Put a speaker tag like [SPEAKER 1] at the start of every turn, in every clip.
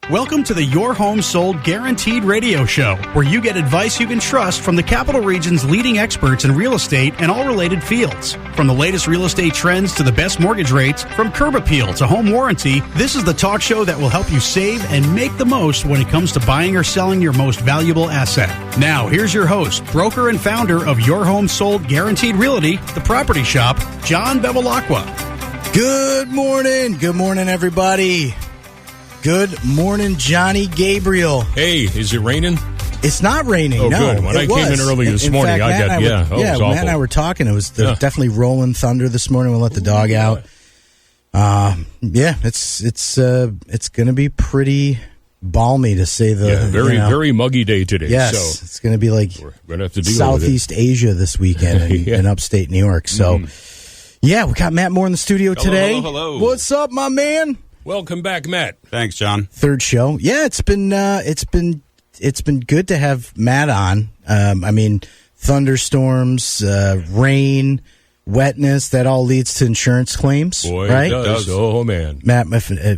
[SPEAKER 1] Welcome to the Your Home Sold Guaranteed radio show, where you get advice you can trust from the Capital Region's leading experts in real estate and all related fields. From the latest real estate trends to the best mortgage rates, from curb appeal to home warranty, this is the talk show that will help you save and make the most when it comes to buying or selling your most valuable asset. Now, here's your host, broker and founder of Your Home Sold Guaranteed Realty, the property shop, John Bevilacqua.
[SPEAKER 2] Good morning. Good morning, everybody. Good morning, Johnny Gabriel.
[SPEAKER 3] Hey, is it raining?
[SPEAKER 2] It's not raining,
[SPEAKER 3] oh,
[SPEAKER 2] no.
[SPEAKER 3] Good. When I came in early this morning,
[SPEAKER 2] Matt and I were talking. It was definitely rolling thunder this morning. We'll let the dog out. It's going to be pretty balmy, to say the
[SPEAKER 3] very muggy day today.
[SPEAKER 2] Yes, so it's going to be like
[SPEAKER 3] we're going to have to deal
[SPEAKER 2] Southeast
[SPEAKER 3] with it.
[SPEAKER 2] Asia this weekend in upstate New York. So, we got Matt Moore in the studio today.
[SPEAKER 4] Hello.
[SPEAKER 2] What's up, my man?
[SPEAKER 3] Welcome back, Matt.
[SPEAKER 4] Thanks, John.
[SPEAKER 2] Third show. Yeah, it's been good to have Matt on. Thunderstorms, rain, wetness, that all leads to insurance claims.
[SPEAKER 3] Boy,
[SPEAKER 2] right?
[SPEAKER 3] It does. Oh, man.
[SPEAKER 2] Matt,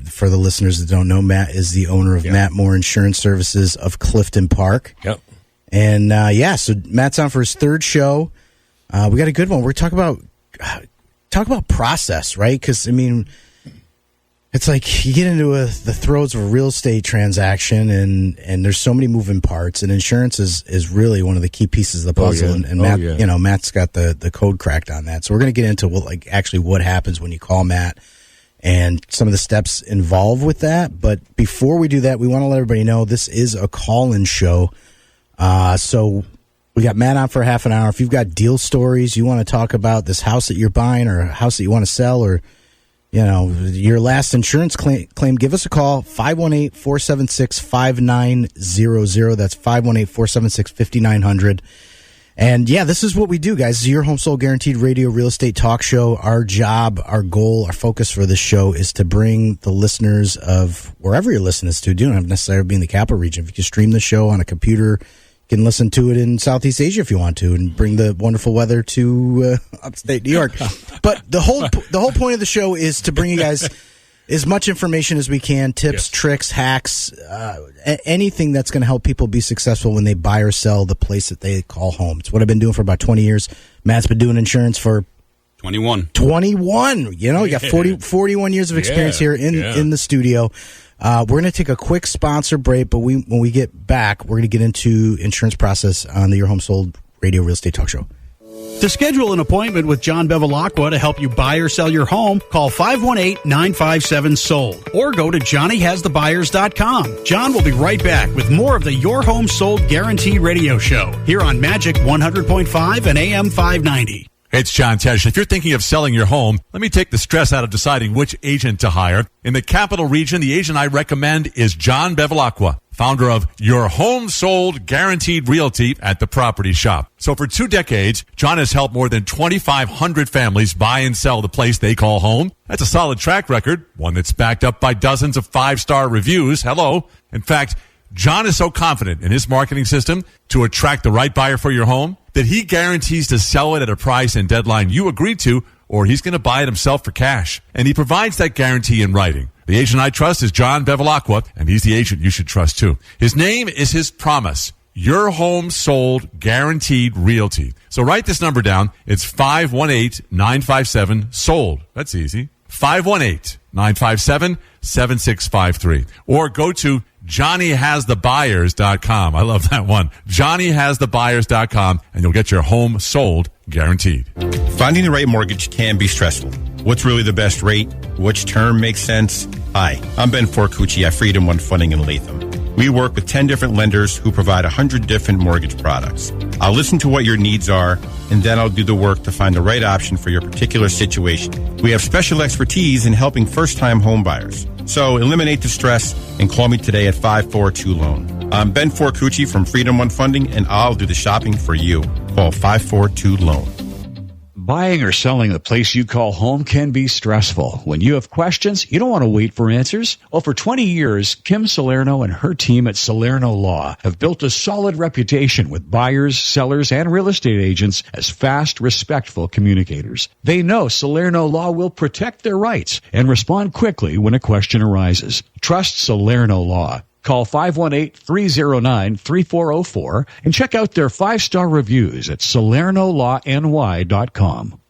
[SPEAKER 2] for the listeners that don't know, Matt is the owner of Matt Moore Insurance Services of Clifton Park.
[SPEAKER 3] Yep.
[SPEAKER 2] And so Matt's on for his third show. We got a good one. We're talk about process, right? Because it's like you get into the throes of a real estate transaction, and there's so many moving parts, and insurance is really one of the key pieces of the puzzle. And Matt, Matt's got the code cracked on that. So we're going to get into what happens when you call Matt and some of the steps involved with that. But before we do that, we want to let everybody know this is a call-in show. So we got Matt on for half an hour. If you've got deal stories, you want to talk about this house that you're buying or a house that you want to sell, or your last insurance claim, give us a call, 518-476-5900. That's 518-476-5900. And, this is what we do, guys. This is Your Home Sold Guaranteed Radio Real Estate Talk Show. Our job, our goal, our focus for this show is to bring the listeners of wherever you're listening to. You don't have to necessarily be in the capital region. If you can stream the show on a computer, you can listen to it in Southeast Asia if you want to, and bring the wonderful weather to upstate New York. But the whole point of the show is to bring you guys as much information as we can, tips, tricks, hacks, anything that's going to help people be successful when they buy or sell the place that they call home. It's what I've been doing for about 20 years. Matt's been doing insurance for
[SPEAKER 4] 21.
[SPEAKER 2] You got 41 years of experience here in the studio. We're going to take a quick sponsor break, but when we get back, we're going to get into insurance process on the Your Home Sold Radio Real Estate Talk Show.
[SPEAKER 1] To schedule an appointment with John Bevilacqua to help you buy or sell your home, call 518-957-SOLD or go to johnnyhasthebuyers.com. John will be right back with more of the Your Home Sold Guaranteed Radio Show here on Magic 100.5 and AM 590.
[SPEAKER 5] Hey, it's John Tesh. If you're thinking of selling your home, let me take the stress out of deciding which agent to hire. In the Capital Region, the agent I recommend is John Bevilacqua, founder of Your Home Sold Guaranteed Realty at the Property Shop. So for 2 decades, John has helped more than 2,500 families buy and sell the place they call home. That's a solid track record, one that's backed up by dozens of 5-star reviews. Hello. In fact, John is so confident in his marketing system to attract the right buyer for your home that he guarantees to sell it at a price and deadline you agreed to, or he's going to buy it himself for cash. And he provides that guarantee in writing. The agent I trust is John Bevilacqua, and he's the agent you should trust too. His name is his promise. Your Home Sold Guaranteed Realty. So write this number down. It's 518-957-SOLD. That's easy. 518-957-7653. Or go to JohnnyHasTheBuyers.com. I love that one. JohnnyHasTheBuyers.com, and you'll get your home sold guaranteed.
[SPEAKER 6] Finding the right mortgage can be stressful. What's really the best rate? Which term makes sense? Hi, I'm Ben Forcucci at Freedom One Funding in Latham. We work with 10 different lenders who provide 100 different mortgage products. I'll listen to what your needs are, and then I'll do the work to find the right option for your particular situation. We have special expertise in helping first-time home buyers. So eliminate the stress and call me today at 542-LOAN. I'm Ben Forcucci from Freedom One Funding, and I'll do the shopping for you. Call 542-LOAN.
[SPEAKER 4] Buying or selling the place you call home can be stressful. When you have questions, you don't want to wait for answers. Well, for 20 years, Kim Salerno and her team at Salerno Law have built a solid reputation with buyers, sellers, and real estate agents as fast, respectful communicators. They know Salerno Law will protect their rights and respond quickly when a question arises. Trust Salerno Law. Call 518-309-3404 and check out their 5-star reviews at SalernoLawNY.com.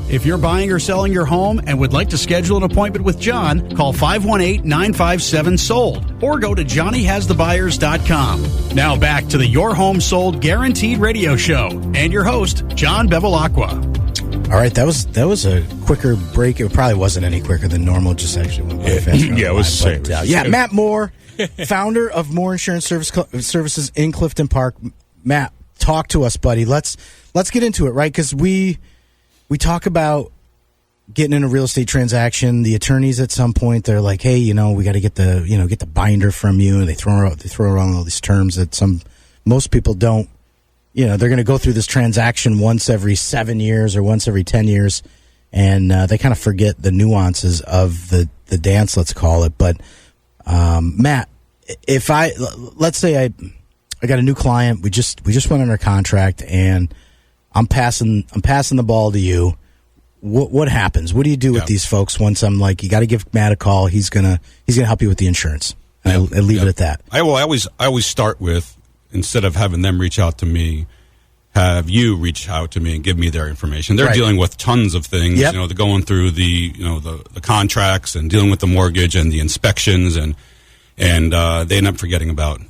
[SPEAKER 1] If you're buying or selling your home and would like to schedule an appointment with John, call 518-957-SOLD or go to JohnnyHasTheBuyers.com. Now back to the Your Home Sold Guaranteed radio show and your host, John Bevilacqua.
[SPEAKER 2] All right, that was a quicker break. It probably wasn't any quicker than normal. Just actually went by faster.
[SPEAKER 3] Yeah, it was the same.
[SPEAKER 2] Matt Moore, founder of Moore Insurance Services in Clifton Park. Matt, talk to us, buddy. Let's get into it, right? Because we talk about getting in a real estate transaction. The attorneys at some point, they're like, hey, we got to get the binder from you, and they throw around all these terms that most people don't. They're going to go through this transaction once every 7 years or once every 10 years, and they kind of forget the nuances of the dance, let's call it. But Matt, let's say I got a new client, we just went under contract, and I'm passing the ball to you. What happens? What do you do with these folks once I'm like, you got to give Matt a call. He's gonna help you with the insurance. I leave it at that.
[SPEAKER 7] I always start with, instead of having them reach out to me, have you reach out to me and give me their information. They're dealing with tons of things.
[SPEAKER 2] Yep.
[SPEAKER 7] They're going through the contracts and dealing with the mortgage and the inspections, and they end up forgetting about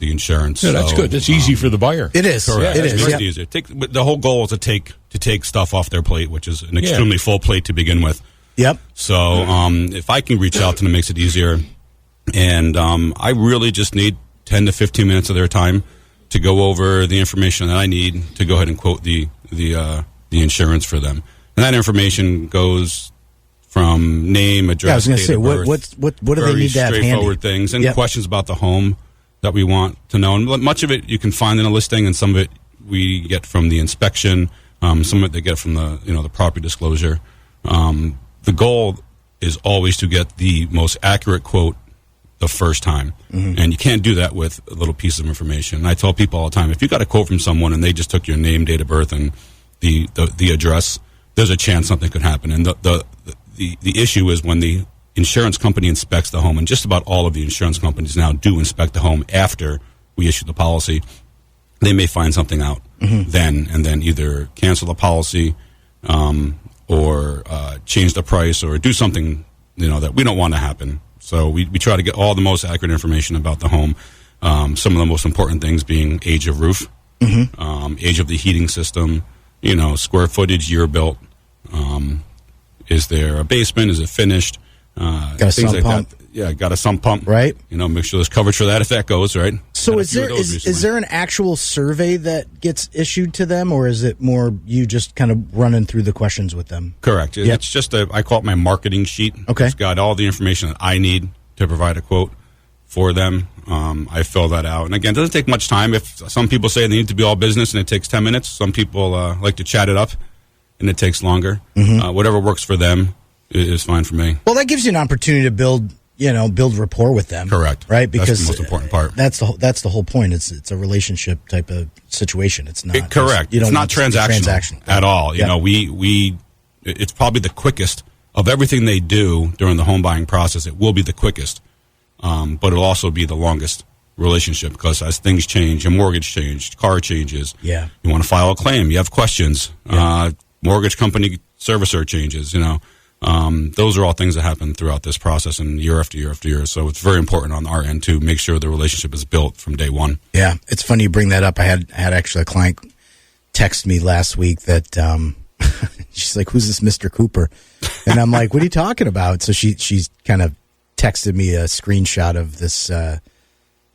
[SPEAKER 7] the insurance.
[SPEAKER 3] Yeah, that's good. That's easy for the buyer.
[SPEAKER 2] It is.
[SPEAKER 7] Correct.
[SPEAKER 2] It is.
[SPEAKER 7] It's easier. The whole goal is to take stuff off their plate, which is an extremely full plate to begin with.
[SPEAKER 2] Yep.
[SPEAKER 7] So if I can reach out to them, it makes it easier. And I really just need 10 to 15 minutes of their time to go over the information that I need to go ahead and quote the insurance for them. And that information goes from name, address,
[SPEAKER 2] I was going to say,
[SPEAKER 7] birth,
[SPEAKER 2] what do they need to have handy?
[SPEAKER 7] straightforward things, and questions about the home that we want to know. And much of it you can find in a listing, and some of it we get from the inspection. Some of it they get from the property disclosure. The goal is always to get the most accurate quote the first time. Mm-hmm. And you can't do that with a little piece of information. And I tell people all the time, if you got a quote from someone and they just took your name, date of birth, and the address, there's a chance something could happen. And the issue is when the insurance company inspects the home, and just about all of the insurance companies now do inspect the home after we issue the policy, they may find something out then, and then either cancel the policy or change the price or do something that we don't want to happen. So we try to get all the most accurate information about the home. Some of the most important things being age of roof, age of the heating system, square footage, year built. Is there a basement? Is it finished?
[SPEAKER 2] Got a
[SPEAKER 7] things
[SPEAKER 2] sump pump.
[SPEAKER 7] that. Yeah, got a sump pump.
[SPEAKER 2] Right.
[SPEAKER 7] Make sure there's coverage for that if that goes, right?
[SPEAKER 2] So is there an actual survey that gets issued to them, or is it more you just kind of running through the questions with them?
[SPEAKER 7] Correct. Yep. It's just I call it my marketing sheet.
[SPEAKER 2] Okay.
[SPEAKER 7] It's got all the information that I need to provide a quote for them. I fill that out. And again, it doesn't take much time. If some people say they need to be all business and it takes 10 minutes, some people like to chat it up and it takes longer. Whatever works for them is fine for me.
[SPEAKER 2] Well, that gives you an opportunity to build rapport with them.
[SPEAKER 7] Correct.
[SPEAKER 2] Right? Because
[SPEAKER 7] that's the most important part.
[SPEAKER 2] That's the whole point. It's a relationship type of situation. It's not
[SPEAKER 7] correct.
[SPEAKER 2] You don't
[SPEAKER 7] it's not transactional at all.
[SPEAKER 2] Yep.
[SPEAKER 7] It's probably the quickest of everything they do during the home buying process. It will be the quickest, but it'll also be the longest relationship because as things change, your mortgage changes, car changes.
[SPEAKER 2] Yeah.
[SPEAKER 7] You want to file a claim. You have questions. Yeah. Mortgage company servicer changes. Those are all things that happen throughout this process and year after year after year. So it's very important on our end to make sure the relationship is built from day one.
[SPEAKER 2] Yeah, it's funny you bring that up. I had actually a client text me last week that she's like, "Who's this Mr. Cooper?" And I'm like, "What are you talking about?" So she's kind of texted me a screenshot of this.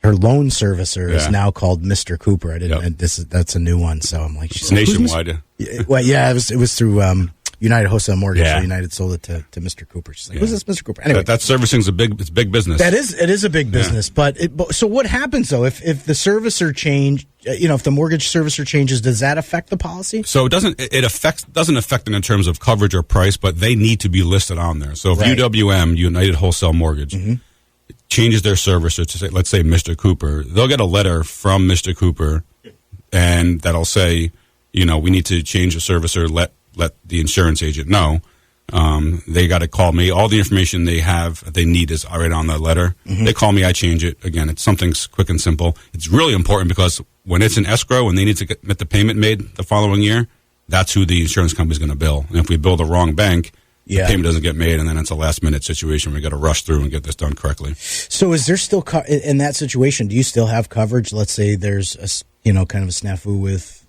[SPEAKER 2] Her loan servicer is now called Mr. Cooper. I didn't. That's a new one. So I'm like,
[SPEAKER 7] it's nationwide.
[SPEAKER 2] Well, yeah, it was through United Wholesale Mortgage. So United sold it to Mr. Cooper. She's like, who's this Mr. Cooper? Anyway,
[SPEAKER 7] that servicing's it's big business.
[SPEAKER 2] It is a big business. But so what happens though if the servicer change? If the mortgage servicer changes, does that affect the policy?
[SPEAKER 7] So it doesn't affect it in terms of coverage or price, but they need to be listed on there. So if UWM, United Wholesale Mortgage, changes their servicer to say, let's say Mr. Cooper, they'll get a letter from Mr. Cooper, and that'll say, we need to change the servicer. Let the insurance agent know. They got to call me. All the information they need is already on the letter. They call me, I change it. Again, it's something quick and simple. It's really important because when it's an escrow and they need to get the payment made the following year, that's who the insurance company is going to bill. And if we bill the wrong bank, the payment doesn't get made, and then it's a last-minute situation. We got to rush through and get this done correctly.
[SPEAKER 2] So is there still, in that situation, do you still have coverage? Let's say there's kind of a snafu with...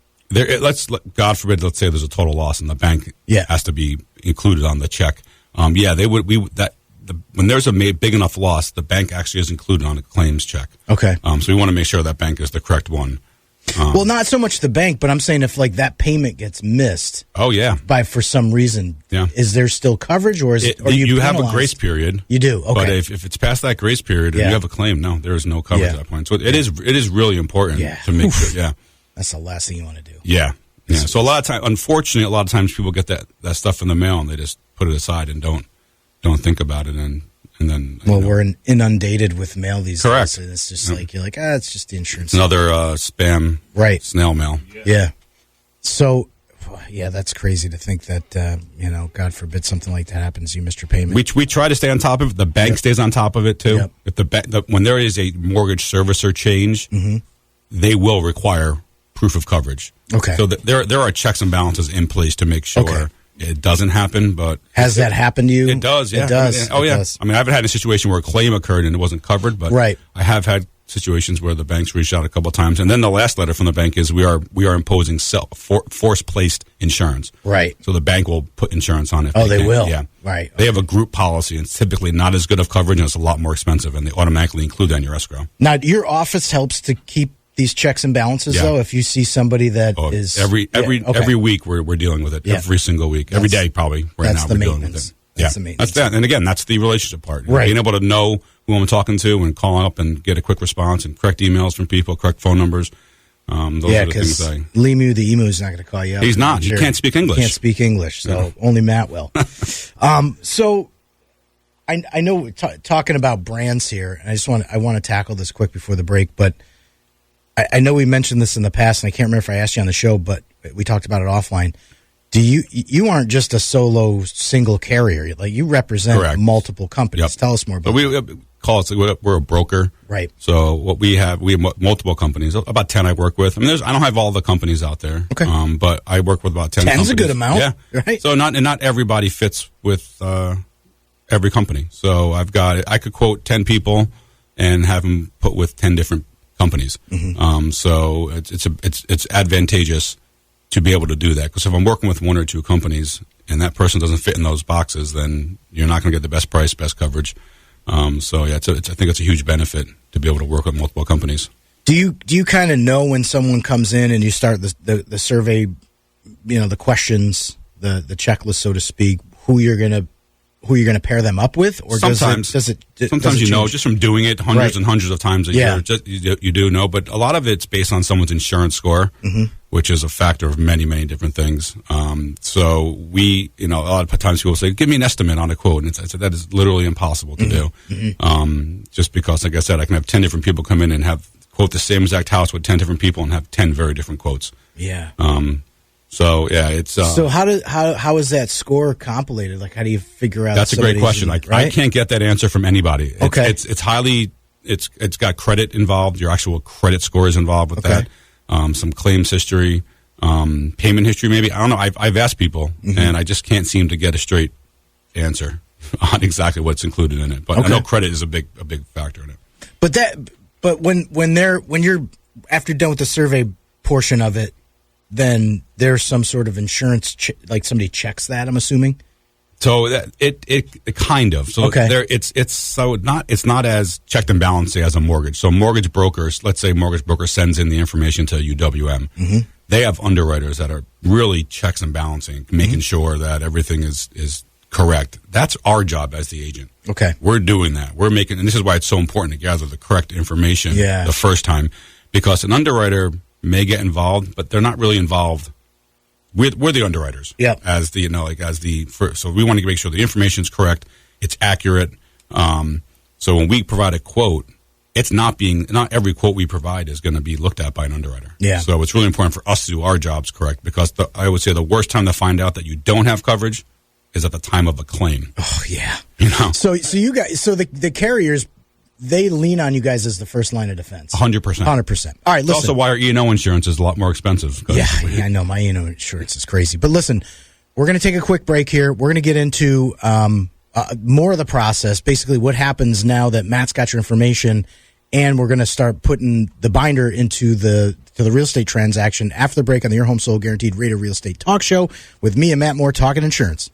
[SPEAKER 7] God forbid, let's say there's a total loss and the bank has to be included on the check. They would. When there's a big enough loss, the bank actually is included on a claims check.
[SPEAKER 2] Okay.
[SPEAKER 7] So we want to make sure that bank is the correct one.
[SPEAKER 2] Well, not so much the bank, but I'm saying if that payment gets missed.
[SPEAKER 7] Oh yeah.
[SPEAKER 2] For some reason.
[SPEAKER 7] Yeah.
[SPEAKER 2] Is there still coverage, or
[SPEAKER 7] you have a grace period?
[SPEAKER 2] You do. Okay.
[SPEAKER 7] But if it's past that grace period and you have a claim, no, there is no coverage at that point. So it is really important to make sure. Yeah.
[SPEAKER 2] That's the last thing you want to do.
[SPEAKER 7] Yeah. So unfortunately, a lot of times people get that stuff in the mail and they just put it aside and don't think about it, and then.
[SPEAKER 2] Well, we're inundated with mail these
[SPEAKER 7] days.
[SPEAKER 2] And it's just you're like, it's just the insurance.
[SPEAKER 7] It's another spam, snail mail.
[SPEAKER 2] Yeah. So, that's crazy to think that God forbid something like that happens to you, Mr. Payment.
[SPEAKER 7] We try to stay on top of it. The bank stays on top of it too. Yep. If when there is a mortgage servicer change, they will require proof of coverage.
[SPEAKER 2] Okay.
[SPEAKER 7] So there are checks and balances in place to make sure it doesn't happen. But
[SPEAKER 2] has that happened to you?
[SPEAKER 7] It does. Yeah.
[SPEAKER 2] It does.
[SPEAKER 7] Oh yeah. Does. I mean, I haven't had a situation where a claim occurred and it wasn't covered, but I have had situations where the banks reached out a couple of times, and then the last letter from the bank is we are imposing force placed insurance.
[SPEAKER 2] Right.
[SPEAKER 7] So the bank will put insurance on it.
[SPEAKER 2] They will.
[SPEAKER 7] Yeah.
[SPEAKER 2] Right.
[SPEAKER 7] They have a group policy, and it's typically not as good of coverage, and it's a lot more expensive, and they automatically include that in your escrow.
[SPEAKER 2] Now, your office helps to keep these checks and balances, though. If you see somebody that is
[SPEAKER 7] every week we're dealing with it. Every single week, every day probably. Right now we're dealing with it.
[SPEAKER 2] That's the maintenance.
[SPEAKER 7] That's that. And again, that's the relationship part.
[SPEAKER 2] Right.
[SPEAKER 7] Being able to know who I'm talking to and calling up and get a quick response and correct emails from people, correct phone numbers. Those are the things
[SPEAKER 2] Limu, the emu, is not going to call you up.
[SPEAKER 7] He's not. He can't speak English.
[SPEAKER 2] Can't speak English, so only Matt will. So I know talking about brands here, and I want to tackle this quick before the break, but I know we mentioned this in the past, and I can't remember if I asked you on the show, but we talked about it offline. You aren't just a solo single carrier? Like, you represent multiple companies. Yep. Tell us more about that.
[SPEAKER 7] We're a broker,
[SPEAKER 2] right?
[SPEAKER 7] So what we have multiple companies. About 10 I work with. I mean, I don't have all the companies out there,
[SPEAKER 2] okay.
[SPEAKER 7] But I work with about 10.
[SPEAKER 2] 10's a good amount,
[SPEAKER 7] yeah.
[SPEAKER 2] Right?
[SPEAKER 7] So not everybody fits with every company. So I could quote 10 people and have them put with 10 different companies. Mm-hmm. So it's advantageous to be able to do that, because if I'm working with one or two companies and that person doesn't fit in those boxes, then you're not going to get the best price, best coverage. I think it's a huge benefit to be able to work with multiple companies.
[SPEAKER 2] Do you kind of know when someone comes in and you start the survey, the questions, the checklist, so to speak, who you're going to pair them up with, or
[SPEAKER 7] sometimes
[SPEAKER 2] does it
[SPEAKER 7] just from doing it hundreds and hundreds of times a year, you do know. But a lot of it's based on someone's insurance score, mm-hmm. which is a factor of many, many different things. So we, a lot of times people say, "Give me an estimate on a quote," and I said that is literally impossible to do. Mm-hmm. Just because, like I said, I can have 10 different people come in and quote the same exact house with 10 different people and have 10 very different quotes.
[SPEAKER 2] Yeah.
[SPEAKER 7] So yeah, it's
[SPEAKER 2] so how is that score compilated? Like, how do you figure out?
[SPEAKER 7] That's a great question. I can't get that answer from anybody. It's got credit involved. Your actual credit score is involved with that. Some claims history, payment history. Maybe, I don't know. I've asked people, mm-hmm. and I just can't seem to get a straight answer on exactly what's included in it. But I know credit is a big factor in it.
[SPEAKER 2] But when you're after done with the survey portion of it, then there's some sort of insurance, like somebody checks that, I'm assuming.
[SPEAKER 7] So it kind of. So it's not as checked and balanced as a mortgage. So mortgage brokers, let's say mortgage broker sends in the information to UWM. Mm-hmm. they have underwriters that are really checks and balancing, making sure that everything is correct. That's our job as the agent.
[SPEAKER 2] Okay.
[SPEAKER 7] We're doing that. We're making, and this is why it's so important to gather the correct information the first time, because an underwriter may get involved, but they're not really involved. We're the underwriters.
[SPEAKER 2] Yeah.
[SPEAKER 7] So we want to make sure the information is correct, it's accurate. So when we provide a quote, it's not every quote we provide is going to be looked at by an underwriter.
[SPEAKER 2] Yeah.
[SPEAKER 7] So it's really important for us to do our jobs correct, because I would say the worst time to find out that you don't have coverage is at the time of a claim.
[SPEAKER 2] Oh yeah.
[SPEAKER 7] So
[SPEAKER 2] you guys, the carriers, they lean on you guys as the first line of defense.
[SPEAKER 7] 100%.
[SPEAKER 2] 100%. All right, listen.
[SPEAKER 7] It's also why our E&O insurance is a lot more expensive.
[SPEAKER 2] Yeah, I know. My E&O insurance is crazy. But listen, we're going to take a quick break here. We're going to get into more of the process, basically what happens now that Matt's got your information, and we're going to start putting the binder into the real estate transaction after the break on the Your Home Sold Guaranteed Radio Real Estate Talk Show with me and Matt Moore talking insurance.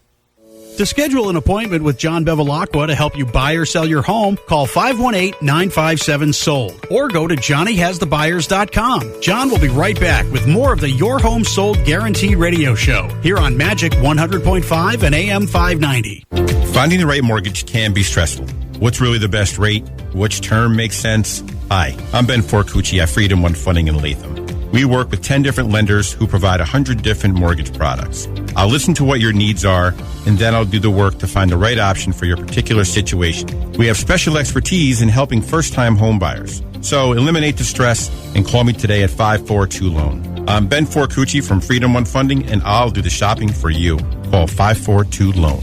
[SPEAKER 1] To schedule an appointment with John Bevilacqua to help you buy or sell your home, call 518-957-SOLD or go to johnnyhasthebuyers.com. John will be right back with more of the Your Home Sold Guaranteed Radio Show here on Magic 100.5 and AM 590.
[SPEAKER 6] Finding the right mortgage can be stressful. What's really the best rate? Which term makes sense? Hi, I'm Ben Forcucci at Freedom One Funding in Latham. We work with 10 different lenders who provide 100 different mortgage products. I'll listen to what your needs are, and then I'll do the work to find the right option for your particular situation. We have special expertise in helping first-time home buyers. So eliminate the stress and call me today at 542-LOAN. I'm Ben Forcucci from Freedom One Funding, and I'll do the shopping for you. Call 542-LOAN.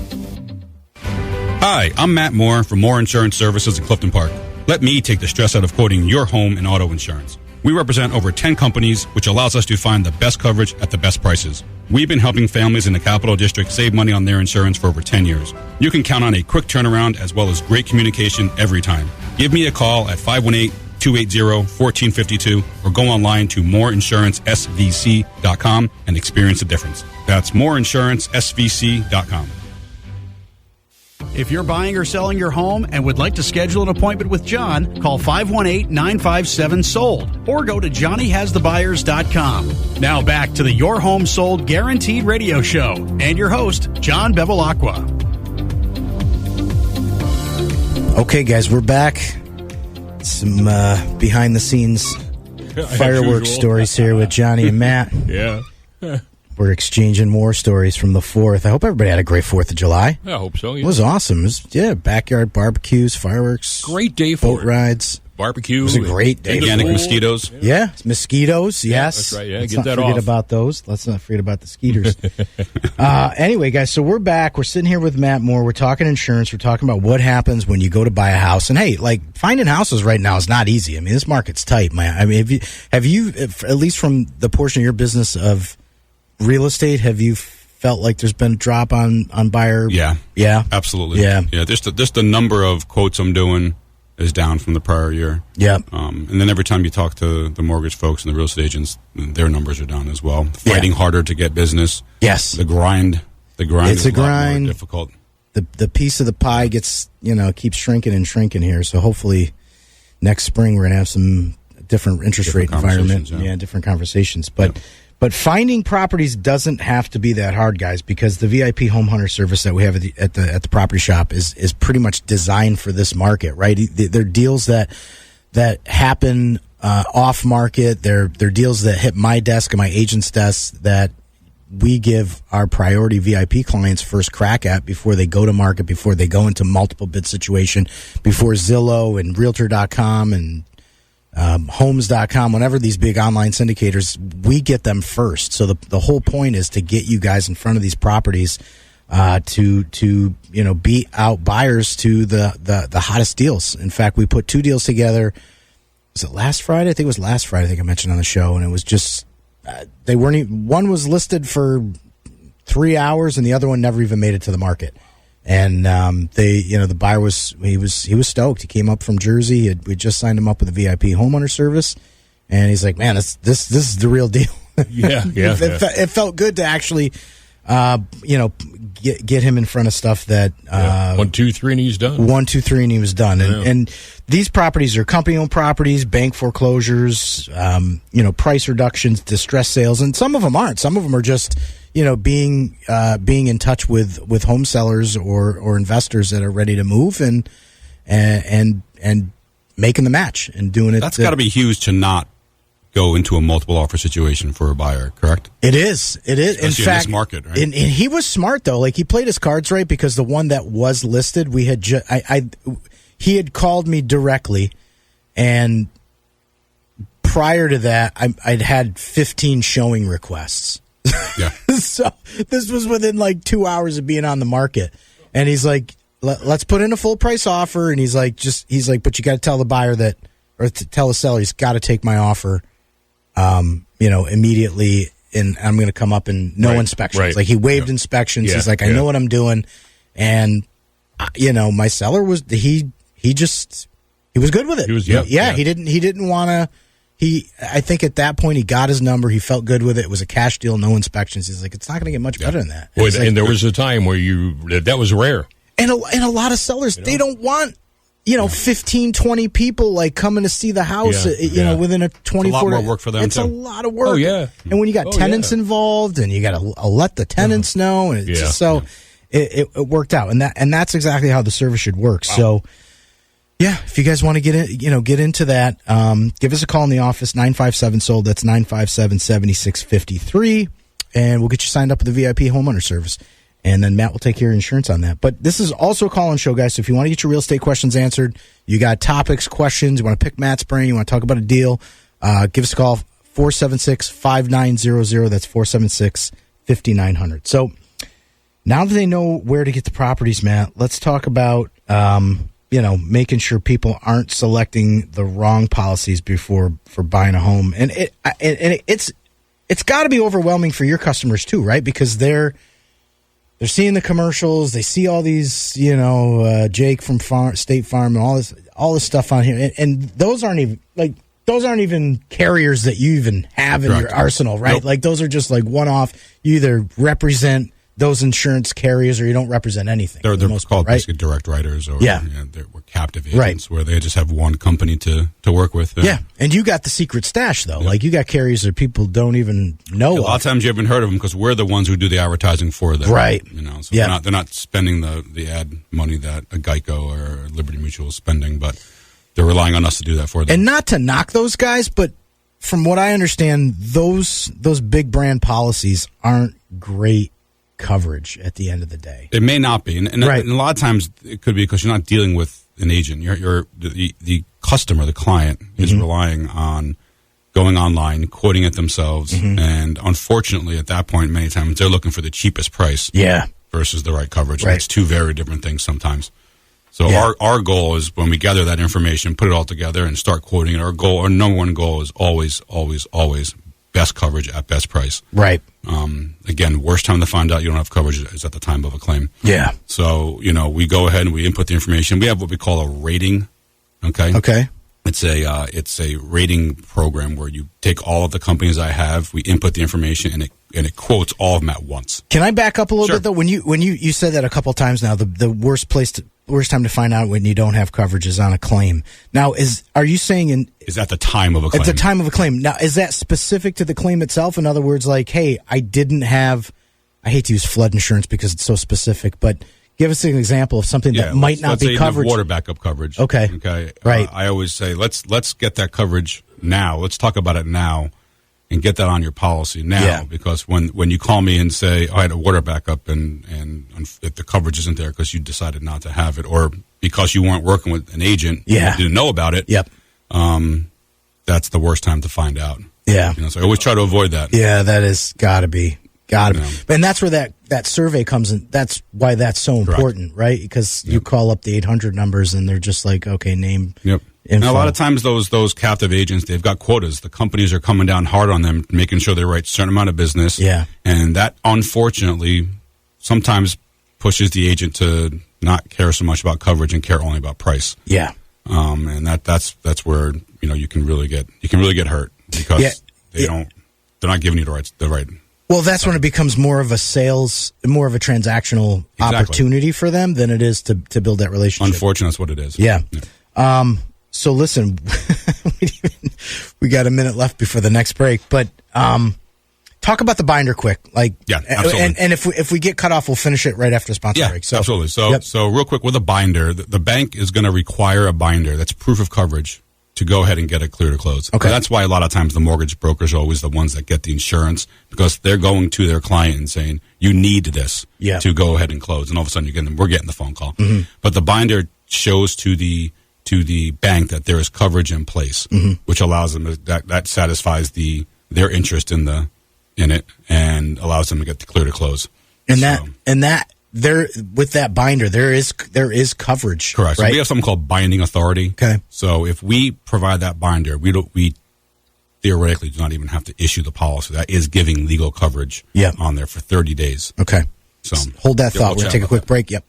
[SPEAKER 7] Hi, I'm Matt Moore from Moore Insurance Services in Clifton Park. Let me take the stress out of quoting your home and auto insurance. We represent over 10 companies, which allows us to find the best coverage at the best prices. We've been helping families in the Capital District save money on their insurance for over 10 years. You can count on a quick turnaround as well as great communication every time. Give me a call at 518-280-1452 or go online to moreinsurancesvc.com and experience the difference. That's moreinsurancesvc.com.
[SPEAKER 1] If you're buying or selling your home and would like to schedule an appointment with John, call 518-957-SOLD or go to johnnyhasthebuyers.com. Now back to the Your Home Sold Guaranteed Radio Show and your host, John Bevilacqua.
[SPEAKER 2] Okay, guys, we're back. Some behind-the-scenes fireworks stories here with Johnny and Matt.
[SPEAKER 3] Yeah.
[SPEAKER 2] We're exchanging more stories from the 4th. I hope everybody had a great 4th of July.
[SPEAKER 3] I hope so. Yeah.
[SPEAKER 2] It was awesome. It was, backyard barbecues, fireworks.
[SPEAKER 3] Great day for
[SPEAKER 2] boat rides.
[SPEAKER 3] Barbecue.
[SPEAKER 2] It was a great day.
[SPEAKER 7] Organic mosquitoes.
[SPEAKER 2] Yeah, mosquitoes, yes.
[SPEAKER 3] That's right, yeah.
[SPEAKER 2] Let's
[SPEAKER 3] Get
[SPEAKER 2] not
[SPEAKER 3] that
[SPEAKER 2] forget
[SPEAKER 3] off.
[SPEAKER 2] about those. Let's not forget about the skeeters. Anyway, guys, so we're back. We're sitting here with Matt Moore. We're talking insurance. We're talking about what happens when you go to buy a house. And, hey, like, finding houses right now is not easy. I mean, this market's tight, man. I mean, have you at least from the portion of your business of real estate, have you felt like there's been a drop on buyer?
[SPEAKER 7] Yeah, absolutely.
[SPEAKER 2] Yeah.
[SPEAKER 7] Just the number of quotes I'm doing is down from the prior year.
[SPEAKER 2] Yeah.
[SPEAKER 7] And then every time you talk to the mortgage folks and the real estate agents, their numbers are down as well. Fighting harder to get business.
[SPEAKER 2] Yes.
[SPEAKER 7] The grind
[SPEAKER 2] It's
[SPEAKER 7] is
[SPEAKER 2] a grind.
[SPEAKER 7] lot more difficult.
[SPEAKER 2] The piece of the pie gets keeps shrinking and shrinking here. So hopefully next spring we're gonna have some different interest rate environment. Yeah, different conversations. But finding properties doesn't have to be that hard, guys, because the VIP home hunter service that we have at the property shop is pretty much designed for this market, right? They're deals that happen off market. They're deals that hit my desk and my agent's desk that we give our priority VIP clients first crack at before they go to market, before they go into multiple bid situation, before Zillow and Realtor.com and Homes.com, whenever these big online syndicators, we get them first. So the whole point is to get you guys in front of these properties to beat out buyers to the hottest deals. In fact, we put 2 deals together. Was it last Friday? I think it was last Friday. I think I mentioned on the show, and it was just they weren't even, one was listed for 3 hours, and the other one never even made it to the market. And the buyer was stoked. He came up from Jersey. We just signed him up with a VIP homeowner service, and he's like, "Man, this is the real deal."
[SPEAKER 3] Yeah.
[SPEAKER 2] It felt good to actually Get him in front of stuff that
[SPEAKER 3] 1, 2, 3, and he's done.
[SPEAKER 2] 1, 2, 3, and he was done.
[SPEAKER 3] Yeah.
[SPEAKER 2] And these properties are company-owned properties, bank foreclosures, price reductions, distress sales, and some of them aren't. Some of them are just being in touch with home sellers or investors that are ready to move and making the match and doing it.
[SPEAKER 7] That's got to be huge to not go into a multiple offer situation for a buyer, correct?
[SPEAKER 2] It is.
[SPEAKER 7] Especially
[SPEAKER 2] in fact,
[SPEAKER 7] in this market, right?
[SPEAKER 2] And he was smart though. Like he played his cards right because the one that was listed, we had he had called me directly, and prior to that, I'd had 15 showing requests.
[SPEAKER 7] Yeah.
[SPEAKER 2] So this was within like 2 hours of being on the market, and he's like, "Let's put in a full price offer." And he's like, "But you got to tell the buyer that, or tell the seller he's got to take my offer." Immediately, and I'm going to come up and no inspections.
[SPEAKER 3] Right.
[SPEAKER 2] Like he waived inspections.
[SPEAKER 3] Yeah,
[SPEAKER 2] He's like, I know what I'm doing. And, my seller was, he was good with it. He didn't want to, I think at that point he got his number. He felt good with it. It was a cash deal, no inspections. He's like, it's not going to get much better than that.
[SPEAKER 3] And there was a time where that was rare.
[SPEAKER 2] And a lot of sellers, they don't want, 15, 20 people like coming to see the house, within a 24.
[SPEAKER 7] It's a lot more work for them,
[SPEAKER 2] It's
[SPEAKER 7] too.
[SPEAKER 2] a lot of work.
[SPEAKER 3] Oh, yeah.
[SPEAKER 2] And when you got tenants involved and you got to let the tenants know. And it's just it worked out. And that's exactly how the service should work. Wow. So, if you guys want to get into that, give us a call in the office, 957-SOLD. That's 957-7653. And we'll get you signed up with the VIP homeowner service. And then Matt will take care of insurance on that. But this is also a call-in show, guys. So if you want to get your real estate questions answered, you got topics, questions, you want to pick Matt's brain, you want to talk about a deal, give us a call, 476-5900. That's 476-5900. So now that they know where to get the properties, Matt, let's talk about, making sure people aren't selecting the wrong policies for buying a home. And it's got to be overwhelming for your customers too, right? Because they're seeing the commercials. They see all these, Jake from State Farm and all this stuff on here, and those aren't even carriers that you even have in your arsenal, right? Nope. Like those are just like one-off. You either represent those insurance carriers or you don't represent anything.
[SPEAKER 7] They're
[SPEAKER 2] most
[SPEAKER 7] called
[SPEAKER 2] part, right?
[SPEAKER 7] basically direct writers, or we're captive agents,
[SPEAKER 2] right,
[SPEAKER 7] where they just have one company to work with.
[SPEAKER 2] Yeah, and you got the secret stash though. Yeah. Like you got carriers that people don't even know.
[SPEAKER 7] A lot of times you haven't heard of them because we're the ones who do the advertising for them,
[SPEAKER 2] right?
[SPEAKER 7] So they're not spending the ad money that a Geico or Liberty Mutual is spending, but they're relying on us to do that for them.
[SPEAKER 2] And not to knock those guys, but from what I understand, those big brand policies aren't great coverage at the end of the day.
[SPEAKER 7] It may not be, and
[SPEAKER 2] right.
[SPEAKER 7] A lot of times it could be because you're not dealing with an agent. You're the customer, the client is relying on going online, quoting it themselves, and unfortunately, at that point, many times they're looking for the cheapest price, versus the right coverage.
[SPEAKER 2] Right.
[SPEAKER 7] It's two very different things sometimes. So our goal is when we gather that information, put it all together, and start quoting it. Our number one goal is always best coverage at best price.
[SPEAKER 2] Right.
[SPEAKER 7] Again, worst time to find out you don't have coverage is at the time of a claim.
[SPEAKER 2] Yeah.
[SPEAKER 7] So, we go ahead and we input the information. We have what we call a rating. Okay.
[SPEAKER 2] Okay.
[SPEAKER 7] It's a rating program where you take all of the companies I have, we input the information, and it quotes all of them at once.
[SPEAKER 2] Can I back up a little bit though? When you said that a couple of times now, the worst time to find out when you don't have coverage is on a claim. Now, are you saying
[SPEAKER 7] is at the time of a claim?
[SPEAKER 2] At the time of a claim. Now, is that specific to the claim itself? In other words, like, hey, I hate to use flood insurance because it's so specific, but give us an example of something that might not be covered.
[SPEAKER 7] Water backup coverage.
[SPEAKER 2] Okay. Right.
[SPEAKER 7] I always say let's get that coverage now. Let's talk about it now, and get that on your policy now, because when you call me and say, I had a water backup and if the coverage isn't there because you decided not to have it, or because you weren't working with an agent, you didn't know about it.
[SPEAKER 2] Yep.
[SPEAKER 7] That's the worst time to find out.
[SPEAKER 2] Yeah.
[SPEAKER 7] So I always try to avoid that.
[SPEAKER 2] Yeah, that is gotta be. And that's where that survey comes in. That's why that's so important, right? Because you call up the 800 numbers and they're just like, okay, name.
[SPEAKER 7] Yep. And a lot of times those captive agents, they've got quotas. The companies are coming down hard on them, making sure they write a certain amount of business.
[SPEAKER 2] Yeah.
[SPEAKER 7] And that, unfortunately, sometimes pushes the agent to not care so much about coverage and care only about price.
[SPEAKER 2] Yeah.
[SPEAKER 7] And that's where, you can really get hurt because they're not giving you the right.
[SPEAKER 2] Well, that's when it becomes more of a transactional opportunity for them than it is to build that relationship.
[SPEAKER 7] Unfortunately, that's what it is.
[SPEAKER 2] Yeah. So listen, we got a minute left before the next break, but talk about the binder quick.
[SPEAKER 7] Absolutely.
[SPEAKER 2] And if we get cut off, we'll finish it right after the sponsor break. So,
[SPEAKER 7] absolutely. So real quick with a binder, the bank is going to require a binder that's proof of coverage to go ahead and get it clear to close.
[SPEAKER 2] Okay.
[SPEAKER 7] And that's why a lot of times the mortgage brokers are always the ones that get the insurance, because they're going to their client and saying, you need this to go ahead and close. And all of a sudden we're getting the phone call. Mm-hmm. But the binder shows to the bank that there is coverage in place, which allows them that satisfies their interest in it and allows them to get the clear to close.
[SPEAKER 2] There with that binder, there is coverage.
[SPEAKER 7] Correct.
[SPEAKER 2] Right?
[SPEAKER 7] So we have something called binding authority.
[SPEAKER 2] Okay.
[SPEAKER 7] So if we provide that binder, we theoretically do not even have to issue the policy. That is giving legal coverage on there for 30 days.
[SPEAKER 2] Okay.
[SPEAKER 7] So
[SPEAKER 2] hold that thought. We're going to take a quick break. Yep.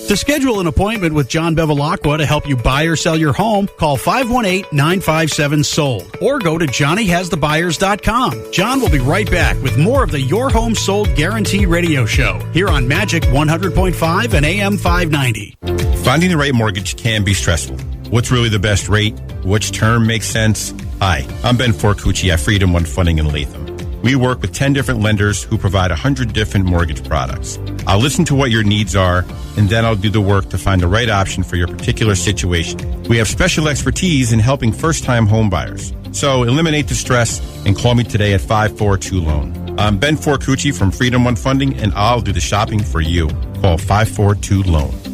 [SPEAKER 1] To schedule an appointment with John Bevilacqua to help you buy or sell your home, call 518-957-SOLD or go to johnnyhasthebuyers.com. John will be right back with more of the Your Home Sold Guarantee radio show here on Magic 100.5 and AM 590.
[SPEAKER 6] Finding the right mortgage can be stressful. What's really the best rate? Which term makes sense? Hi, I'm Ben Forcucci at Freedom One Funding in Latham. We work with 10 different lenders who provide 100 different mortgage products. I'll listen to what your needs are, and then I'll do the work to find the right option for your particular situation. We have special expertise in helping first-time home buyers. So eliminate the stress and call me today at 542-LOAN. I'm Ben Forcucci from Freedom One Funding, and I'll do the shopping for you. Call 542-LOAN.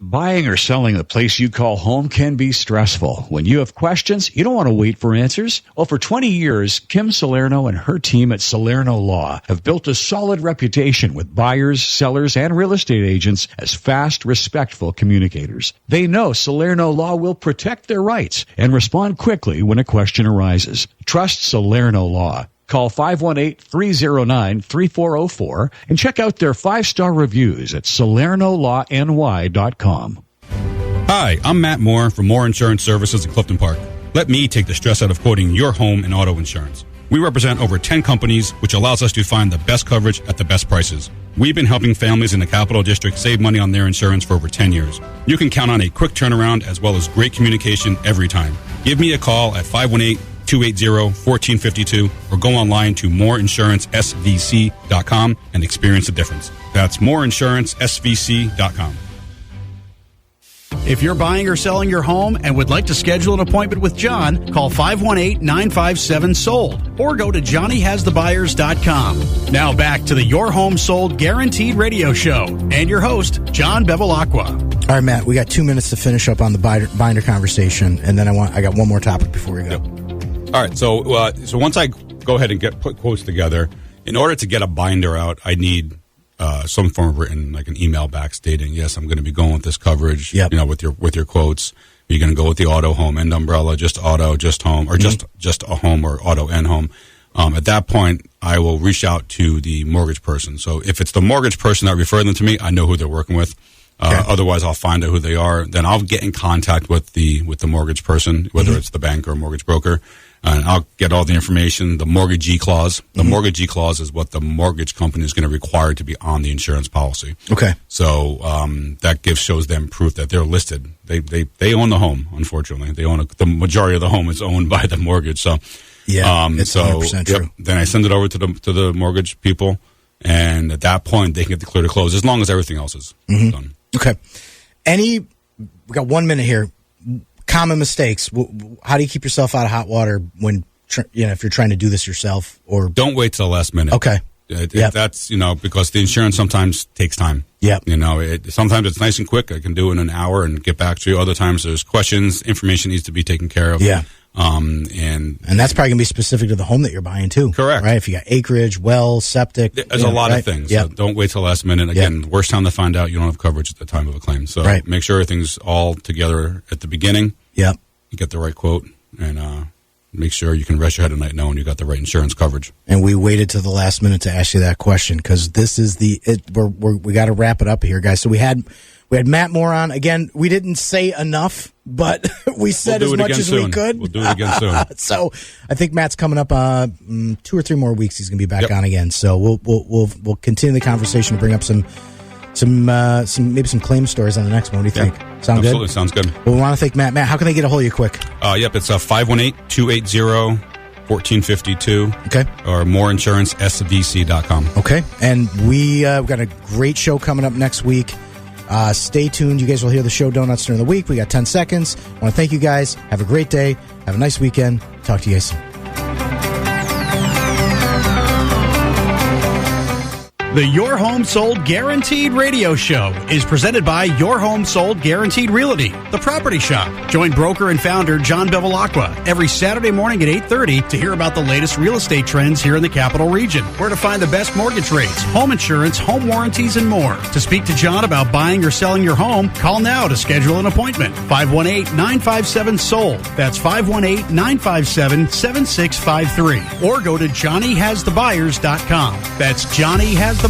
[SPEAKER 4] Buying or selling the place you call home can be stressful. When you have questions, you don't want to wait for answers. Well, for 20 years, Kim Salerno and her team at Salerno Law have built a solid reputation with buyers, sellers, and real estate agents as fast, respectful communicators. They know Salerno Law will protect their rights and respond quickly when a question arises. Trust Salerno Law. Call 518-309-3404 and check out their 5-star reviews at SalernoLawNY.com.
[SPEAKER 7] Hi, I'm Matt Moore from Moore Insurance Services in Clifton Park. Let me take the stress out of quoting your home and auto insurance. We represent over 10 companies, which allows us to find the best coverage at the best prices. We've been helping families in the Capital District save money on their insurance for over 10 years. You can count on a quick turnaround as well as great communication every time. Give me a call at 518-280-1452 or go online to moreinsurancesvc.com and experience the difference. That's moreinsurancesvc.com.
[SPEAKER 1] If you're buying or selling your home and would like to schedule an appointment with John, call 518-957-SOLD or go to johnnyhasthebuyers.com. Now back to the Your Home Sold Guaranteed radio show and your host, John Bevilacqua.
[SPEAKER 2] All right, Matt, we got 2 minutes to finish up on the binder conversation, and then I got one more topic before we go.
[SPEAKER 7] Yep. All right, so once I go ahead and put quotes together, in order to get a binder out, I need some form of written, like an email back stating, yes, I'm going to be going with this coverage.
[SPEAKER 2] Yep.
[SPEAKER 7] With your quotes. You're going to go with the auto, home, and umbrella, just auto, just home, or just a home, or auto and home. At that point, I will reach out to the mortgage person. So if it's the mortgage person that referred them to me, I know who they're working with. Okay. Otherwise, I'll find out who they are. Then I'll get in contact with the mortgage person, whether it's the bank or mortgage broker. And I'll get all the information, the mortgagee clause. The mortgagee clause is what the mortgage company is going to require to be on the insurance policy.
[SPEAKER 2] Okay.
[SPEAKER 7] So that shows them proof that they're listed. They own the home, unfortunately. They own the majority of the home is owned by the mortgage. So
[SPEAKER 2] yeah, it's 100% true.
[SPEAKER 7] Then I send it over to the mortgage people, and at that point they can get the clear to close as long as everything else is done.
[SPEAKER 2] Okay. We got 1 minute here. Common mistakes. How do you keep yourself out of hot water when if you're trying to do this yourself? Or
[SPEAKER 7] don't wait till the last minute.
[SPEAKER 2] Okay.
[SPEAKER 7] That's because the insurance sometimes takes time.
[SPEAKER 2] Yeah.
[SPEAKER 7] Sometimes it's nice and quick. I can do it in an hour and get back to you. Other times there's questions, information needs to be taken care of.
[SPEAKER 2] Yeah.
[SPEAKER 7] And
[SPEAKER 2] that's probably gonna be specific to the home that you're buying too.
[SPEAKER 7] Correct.
[SPEAKER 2] Right. If you got acreage, well, septic.
[SPEAKER 7] There's a lot of things.
[SPEAKER 2] Yeah.
[SPEAKER 7] So don't wait till the last minute. Again, worst time to find out you don't have coverage at the time of a claim. So make sure everything's all together at the beginning.
[SPEAKER 2] Yeah.
[SPEAKER 7] You get the right quote and make sure you can rest your head at night knowing you got the right insurance coverage.
[SPEAKER 2] And we waited to the last minute to ask you that question because this is we got to wrap it up here, guys. So we had Matt Moore on. Again, we didn't say enough, but we said as much as we could.
[SPEAKER 7] We'll do it again soon.
[SPEAKER 2] So I think Matt's coming up 2 or 3 more weeks. He's going to be back on again. So we'll continue the conversation to bring up some claim stories on the next one. What do you think? Sound
[SPEAKER 7] absolutely.
[SPEAKER 2] good?
[SPEAKER 7] Sounds good.
[SPEAKER 2] Well, we want to thank Matt. Matt, how can they get a hold of you quick?
[SPEAKER 7] Yep, it's 518-280-1452.
[SPEAKER 2] Okay.
[SPEAKER 7] Or moreinsurancesvc.com.
[SPEAKER 2] Okay. And we've got a great show coming up next week. Stay tuned. You guys will hear the show Donuts during the week. We got 10 seconds. I want to thank you guys. Have a great day. Have a nice weekend. Talk to you guys soon.
[SPEAKER 1] The Your Home Sold Guaranteed radio show is presented by Your Home Sold Guaranteed Realty, the property shop. Join broker and founder John Bevilacqua every Saturday morning at 8:30 to hear about the latest real estate trends here in the capital region, where to find the best mortgage rates, home insurance, home warranties, and more. To speak to John about buying or selling your home, call now to schedule an appointment. 518-957-SOLD. That's 518-957-7653. Or go to JohnnyHasTheBuyers.com. That's JohnnyHasTheBuyers.com.